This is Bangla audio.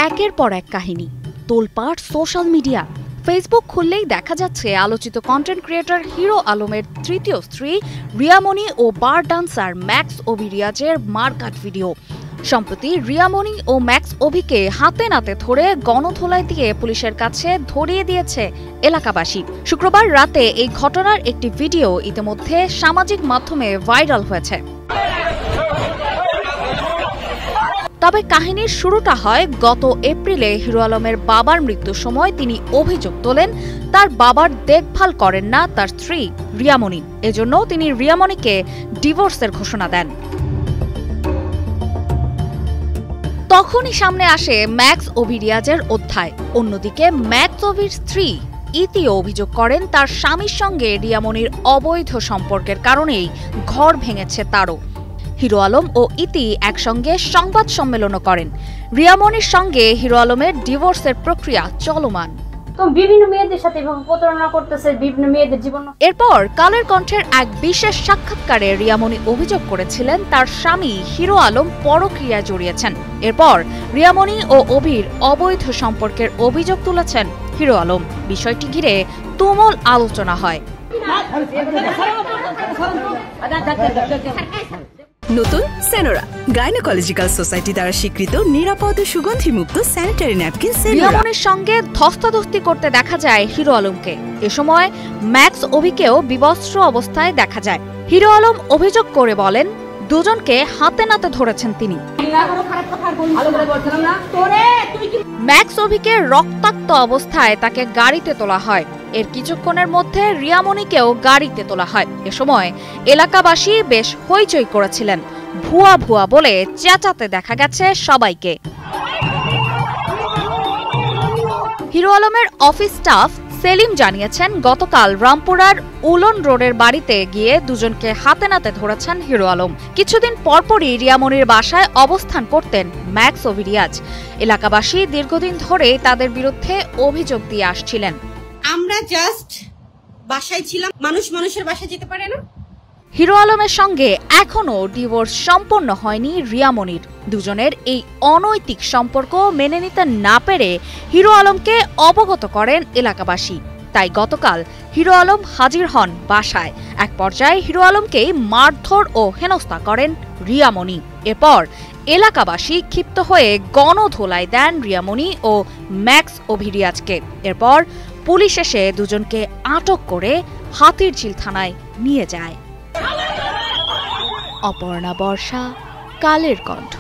একের পর এক কাহিনী, তোলপাড় সোশ্যাল মিডিয়া। ফেসবুক খুললেই দেখা যাচ্ছে আলোচিত কন্টেন্ট ক্রিয়েটর হিরো আলমের তৃতীয় স্ত্রী রিয়ামণি ও বার ডান্সার ম্যাক্স অভি রিয়াজের মারকাট ভিডিও। সম্প্রতি রিয়ামণি ও ম্যাক্স অভিকে হাতে নাতে ধরে গণধোলাই দিয়ে পুলিশের কাছে ধরিয়ে দিয়েছে এলাকাবাসী। শুক্রবার রাতে এই ঘটনার একটি ভিডিও ইতিমধ্যে সামাজিক মাধ্যমে ভাইরাল হয়েছে। তবে কাহিনীর শুরুটা হয় গত এপ্রিলে হিরো আলমের বাবার মৃত্যুর সময় তিনি অভিযোগ তোলেন তার বাবার দেখভাল করেন না তার স্ত্রী রিয়ামণি। এজন্য তিনি রিয়ামণিকে ডিভোর্সের ঘোষণা দেন। তখনই সামনে আসে ম্যাক্স অভি রিয়াজের অধ্যায়। অন্যদিকে ম্যাক্স অভির স্ত্রী ইতিও অভিযোগ করেন তার স্বামীর সঙ্গে রিয়ামণির অবৈধ সম্পর্কের কারণেই ঘর ভেঙেছে তারও। হিরো আলম ও ইতি একসঙ্গে সংবাদ সম্মেলনও করেন। রিয়ামণির সঙ্গে হিরো আলমের ডিভোর্সের প্রক্রিয়া চলমান। বিভিন্ন মেয়েদের সাথে প্রতারণা করতেছে, বিভিন্ন মেয়েদের জীবন। এরপর কালের কণ্ঠের এক বিশেষ সাক্ষাৎকারে রিয়ামণি অভিযোগ করেছিলেন তার স্বামী হিরো আলম পরক্রিয়ায় জড়িয়েছেন। এরপর রিয়ামণি ও অভির অবৈধ সম্পর্কের অভিযোগ তুলেছেন হিরো আলম। বিষয়টি ঘিরে তুমুল আলোচনা হয়। নতুন সেনোরা গাইনোকোলজিক্যাল সোসাইটি দ্বারা স্বীকৃত নিরাপদ ও সুগন্ধিমুক্ত স্যানিটারি ন্যাপকিন। রিয়ামণির সঙ্গে ধস্তাধস্তি করতে দেখা যায় হিরো আলমকে। এ সময় ম্যাক্স অভিকেও বিবস্ত্র অবস্থায় দেখা যায়। হিরো আলম অভিযোগ করে বলেন দুজনকে হাতে নাতে ধরেছেন তিনি। ম্যাক্স অভিকে রক্তাক্ত অবস্থায় তাকে গাড়িতে তোলা হয়। এর কিছুক্ষণের মধ্যে রিয়ামণিকেও গাড়িতে তোলা হয়। এ সময় এলাকাবাসী বেশ হইচই করেছিলেন। ভুয়া ভুয়া বলে চেঁচাতে দেখা গেছে সবাইকে। হিরো আলমের অফিস স্টাফ সেলিম জানিয়েছেন গতকাল রামপুরার উলন রোডের বাড়িতে গিয়ে দুজনকে হাতে নাতে ধরেছেন হিরো আলম। কিছুদিন পরপরই রিয়ামণির বাসায় অবস্থান করতেন ম্যাক্স অভি রিয়াজ। এলাকাবাসী দীর্ঘদিন ধরে তাদের বিরুদ্ধে অভিযোগ দিয়ে আসছিলেন। আমরা জাস্ট বাসায় ছিলাম, মানুষ মানুষের বাসায় যেতে পারে না। হিরো আলমের সঙ্গে এখনো ডিভোর্স সম্পন্ন হয়নি রিয়ামণির। দুজনের এই অনৈতিক সম্পর্ক মেনে নিতে না পেরে হিরো আলমকে অবগত করেন এলাকাবাসী। তাই গতকাল হিরো আলম হাজির হন বাসায়। এক পর্যায়ে হিরো আলমকেই মারধর ও হেনস্থা করেন রিয়ামণি। এরপর এলাকাবাসী ক্ষিপ্ত হয়ে গণধোলাই দেন রিয়ামণি ও ম্যাক্স অভি রিয়াজকে। এরপর পুলিশ এসে দুজনকে আটক করে হাতিরঝিল থানায় নিয়ে যায়। অপর্ণা বর্ষা, কালের কণ্ঠ।